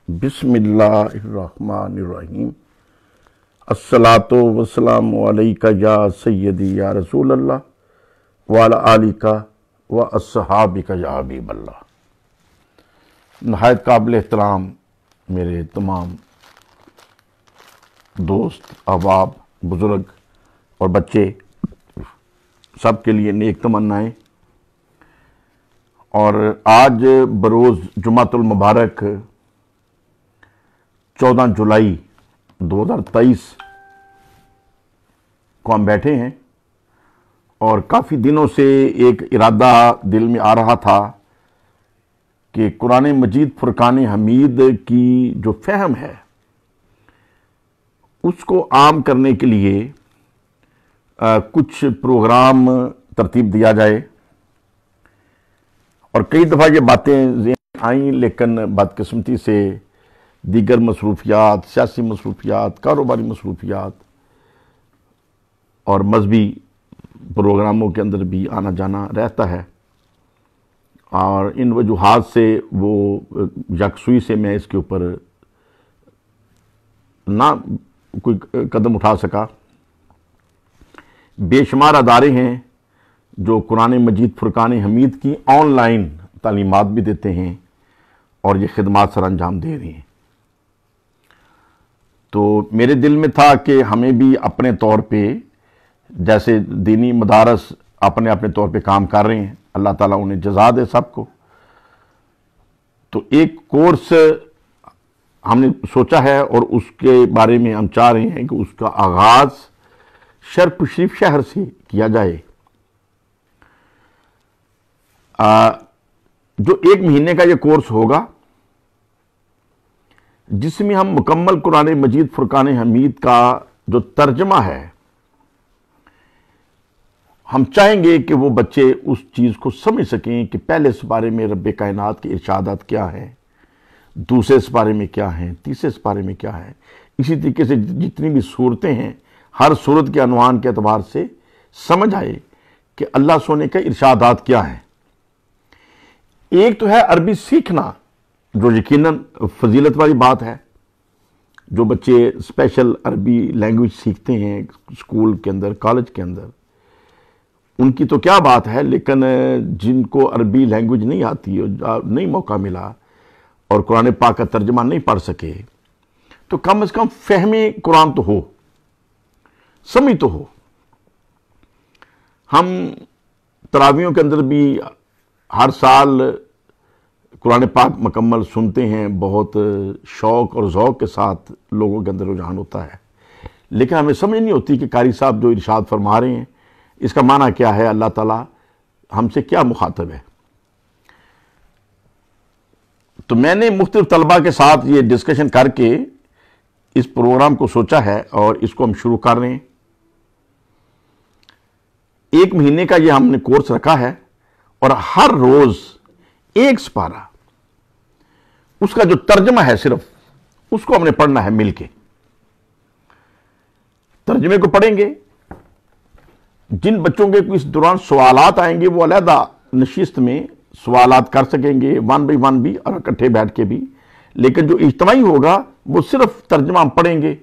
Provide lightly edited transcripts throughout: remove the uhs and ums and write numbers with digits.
بسم اللہ الرحمن الرحیم۔ الصلاۃ والسلام علیکہ یا سیدی یا رسول اللہ وعلی آلکہ و اصحابکہ یا حبیب اللہ۔ نہایت قابل احترام میرے تمام دوست، احباب، بزرگ اور بچے، سب کے لیے نیک تمنائیں۔ اور آج بروز جمعۃ المبارک 14 جولائی 2023 کو ہم بیٹھے ہیں، اور کافی دنوں سے ایک ارادہ دل میں آ رہا تھا کہ قرآن مجید فرقان حمید کی جو فہم ہے اس کو عام کرنے کے لیے کچھ پروگرام ترتیب دیا جائے۔ اور کئی دفعہ یہ باتیں ذہن آئیں، لیکن بدقسمتی سے دیگر مصروفیات، سیاسی مصروفیات، کاروباری مصروفیات اور مذہبی پروگراموں کے اندر بھی آنا جانا رہتا ہے، اور ان وجوہات سے وہ یکسوئی سے میں اس کے اوپر نہ کوئی قدم اٹھا سکا۔ بے شمار ادارے ہیں جو قرآن مجید فرقان حمید کی آن لائن تعلیمات بھی دیتے ہیں اور یہ خدمات سر انجام دے رہے ہیں۔ تو میرے دل میں تھا کہ ہمیں بھی اپنے طور پہ، جیسے دینی مدارس اپنے طور پہ کام کر رہے ہیں، اللہ تعالیٰ انہیں جزا دے سب کو، تو ایک کورس ہم نے سوچا ہے، اور اس کے بارے میں ہم چاہ رہے ہیں کہ اس کا آغاز شرف شریف شہر سے کیا جائے۔ جو 1 مہینے کا یہ کورس ہوگا، جس میں ہم مکمل قرآن مجید فرقان حمید کا جو ترجمہ ہے، ہم چاہیں گے کہ وہ بچے اس چیز کو سمجھ سکیں کہ پہلے سپارے میں رب کائنات کے ارشادات کیا ہیں، دوسرے سپارے میں کیا ہیں، تیسرے سپارے میں کیا ہے۔ اسی طریقے سے جتنی بھی صورتیں ہیں، ہر صورت کے عنوان کے اعتبار سے سمجھ آئے کہ اللہ سونے کے ارشادات کیا ہیں۔ ایک تو ہے عربی سیکھنا، جو یقیناً فضیلت والی بات ہے۔ جو بچے اسپیشل عربی لینگویج سیکھتے ہیں اسکول کے اندر، کالج کے اندر، ان کی تو کیا بات ہے، لیکن جن کو عربی لینگویج نہیں آتی، نہیں موقع ملا اور قرآن پاک کا ترجمہ نہیں پڑھ سکے، تو کم از کم فہم قرآن تو ہو، سمجھ تو ہو۔ ہم تراویحوں کے اندر بھی ہر سال قرآن پاک مکمل سنتے ہیں، بہت شوق اور ذوق کے ساتھ لوگوں کے اندر رجحان ہوتا ہے، لیکن ہمیں سمجھ نہیں ہوتی کہ قاری صاحب جو ارشاد فرما رہے ہیں اس کا معنی کیا ہے، اللہ تعالیٰ ہم سے کیا مخاطب ہے۔ تو میں نے مختلف طلباء کے ساتھ یہ ڈسکشن کر کے اس پروگرام کو سوچا ہے، اور اس کو ہم شروع کر رہے ہیں۔ 1 مہینے کا یہ ہم نے کورس رکھا ہے، اور ہر روز ایک سپارہ، اس کا جو ترجمہ ہے صرف اس کو ہم نے پڑھنا ہے مل کے۔ ترجمے کو پڑھیں گے، جن بچوں کے اس دوران سوالات آئیں گے وہ علیحدہ نشست میں سوالات کر سکیں گے، 1 بائی 1 بھی اور اکٹھے بیٹھ کے بھی، لیکن جو اجتماعی ہوگا وہ صرف ترجمہ ہم پڑھیں گے۔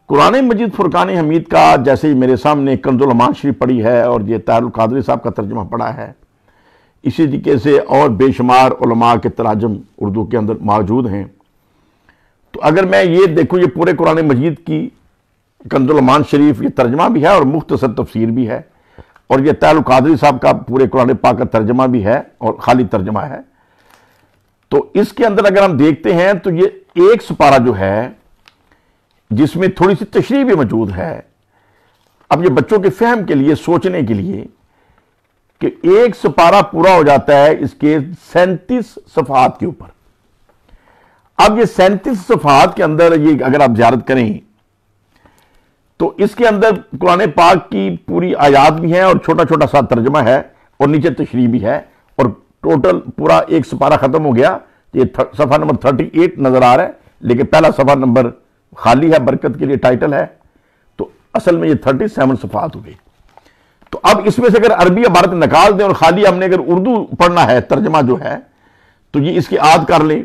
قرآن مجید فرقان حمید کا، جیسے میرے سامنے کنز الایمان شریف پڑھی ہے، اور یہ طاہر القادری صاحب کا ترجمہ پڑھا ہے، اسی طریقے سے اور بے شمار علماء کے تراجم اردو کے اندر موجود ہیں۔ تو اگر میں یہ دیکھوں، یہ پورے قرآن مجید کی کنز الایمان شریف یہ ترجمہ بھی ہے اور مختصر تفسیر بھی ہے، اور یہ طاہر القادری صاحب کا پورے قرآن پاک کا ترجمہ بھی ہے اور خالی ترجمہ ہے۔ تو اس کے اندر اگر ہم دیکھتے ہیں تو یہ ایک سپارہ جو ہے، جس میں تھوڑی سی تشریح بھی موجود ہے، اب یہ بچوں کے فہم کے لیے، سوچنے کے لیے، کہ ایک سپارہ پورا ہو جاتا ہے اس کے 37 صفحات کے اوپر۔ اب یہ 37 صفحات کے اندر یہ اگر آپ زیارت کریں تو اس کے اندر قرآن پاک کی پوری آیات بھی ہیں، اور چھوٹا چھوٹا سا ترجمہ ہے، اور نیچے تشریح بھی ہے، اور ٹوٹل پورا ایک سپارہ ختم ہو گیا۔ یہ صفحہ نمبر 38 نظر آ رہا ہے، لیکن پہلا صفحہ نمبر خالی ہے، برکت کے لیے ٹائٹل ہے، تو اصل میں یہ 37 صفحات ہوئے۔ تو اب اس میں سے اگر عربی عبارت نکال دیں اور خالی ہم نے اگر اردو پڑھنا ہے، ترجمہ جو ہے، تو یہ اس کی عاد کر لیں،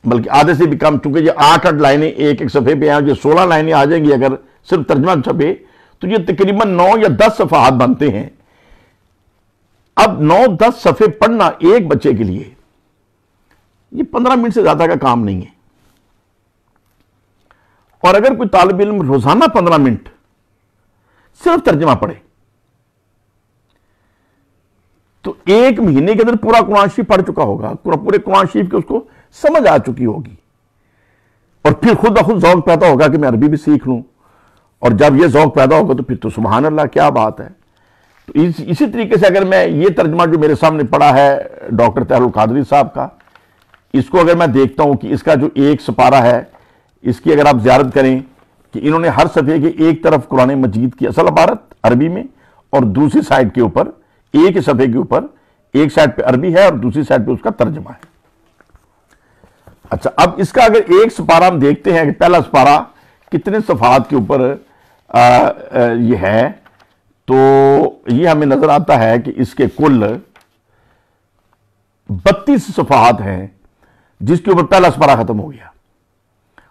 بلکہ آدھے سے بھی کم، چونکہ یہ 8 لائنیں ایک ایک صفحے پہ ہیں، جو 16 لائنیں آ جائیں گی اگر صرف ترجمہ چھپے تو یہ تقریباً 9 یا 10 صفحات بنتے ہیں۔ اب 9-10 صفحے پڑھنا ایک بچے کے لیے یہ 15 منٹ سے زیادہ کا کام نہیں ہے، اور اگر کوئی طالب علم روزانہ 15 منٹ صرف ترجمہ پڑھے تو ایک مہینے کے اندر پورا قرآن شریف پڑھ چکا ہوگا، پورے قرآن شریف کی اس کو سمجھ آ چکی ہوگی، اور پھر خود بخود ذوق پیدا ہوگا کہ میں عربی بھی سیکھ لوں، اور جب یہ ذوق پیدا ہوگا تو پھر تو سبحان اللہ کیا بات ہے۔ تو اسی طریقے سے اگر میں یہ ترجمہ جو میرے سامنے پڑا ہے ڈاکٹر طاہر القادری صاحب کا، اس کو اگر میں دیکھتا ہوں کہ اس کا جو ایک سپارہ ہے، اس کی اگر آپ زیارت کریں کہ انہوں نے ہر صفحے کے ایک طرف قرآن مجید کی اصل عبارت عربی میں، اور دوسری سائڈ کے اوپر ایک صفحے کے اوپر ایک سائڈ پہ عربی ہے اور دوسری سائڈ پہ اس کا ترجمہ ہے۔ اچھا، اب اس کا اگر ایک سپارہ ہم دیکھتے ہیں کہ پہلا سپارہ کتنے صفحات کے اوپر یہ ہے، تو یہ ہمیں نظر آتا ہے کہ اس کے کل 32 صفحات ہیں جس کے اوپر پہلا سپارہ ختم ہو گیا۔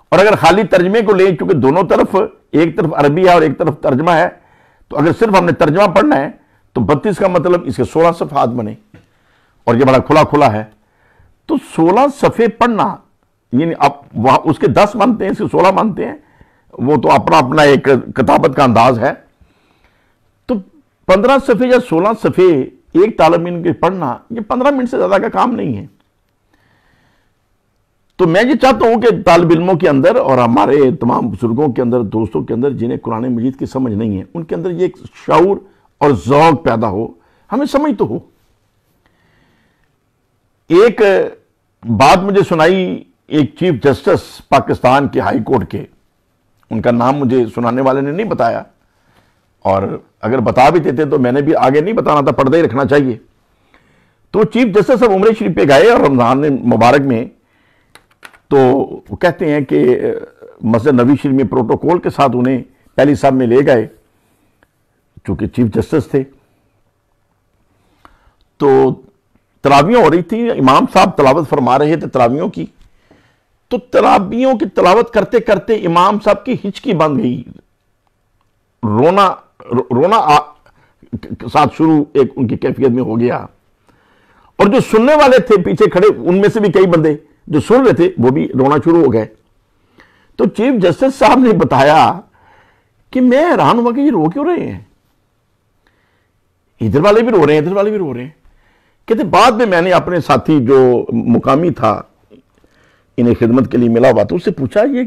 اور اگر خالی ترجمے کو لیں، چونکہ دونوں طرف ایک طرف عربی ہے اور ایک طرف ترجمہ ہے، تو اگر صرف ہم نے ترجمہ پڑھنا ہے تو 32 کا مطلب اس کے 16 صفحات بنے، اور یہ بڑا کھلا کھلا ہے۔ تو 16 صفحے پڑھنا، یعنی اب وہاں اس کے 10 مانتے ہیں، اس کے 16 مانتے ہیں، وہ تو اپنا اپنا ایک کتابت کا انداز ہے۔ تو 15 صفحے یا 16 صفحے ایک طالب علم کے پڑھنا یہ 15 منٹ سے زیادہ کا کام نہیں ہے۔ تو میں یہ چاہتا ہوں کہ طالب علموں کے اندر اور ہمارے تمام بزرگوں کے اندر، دوستوں کے اندر جنہیں قرآن مجید کی سمجھ نہیں ہے، ان کے اندر یہ ایک شعور اور ذوق پیدا ہو، ہمیں سمجھ تو ہو۔ ایک بات مجھے سنائی ایک چیف جسٹس پاکستان کے ہائی کورٹ کے، ان کا نام مجھے سنانے والے نے نہیں بتایا، اور اگر بتا بھی دیتے تو میں نے بھی آگے نہیں بتانا تھا، پردہ ہی رکھنا چاہیے۔ تو چیف جسٹس صاحب عمرہ شریف پہ گئے اور رمضان مبارک میں، تو وہ کہتے ہیں کہ مسجد نبوی شریف میں پروٹوکول کے ساتھ انہیں پہلی صف میں لے گئے، چونکہ چیف جسٹس تھے۔ تو تراویحیں ہو رہی تھی، امام صاحب تلاوت فرما رہے تھے تراویحوں کی، تو تراویحوں کی تلاوت کرتے کرتے امام صاحب کی ہچکی بند گئی، رونا ساتھ شروع ایک ان کی کیفیت میں ہو گیا، اور جو سننے والے تھے پیچھے کھڑے ان میں سے بھی کئی بندے جو سن رہے تھے وہ بھی رونا شروع ہو گئے۔ تو چیف جسٹس صاحب نے بتایا کہ میں حیران ہوا کہ یہ رو کیوں رہے ہیں، ادھر والے بھی رو رہے ہیں ادھر والے بھی رو رہے ہیں۔ کہتے بعد میں نے اپنے ساتھی جو مقامی تھا انہیں خدمت کے لیے ملا ہوا تو اس سے پوچھا یہ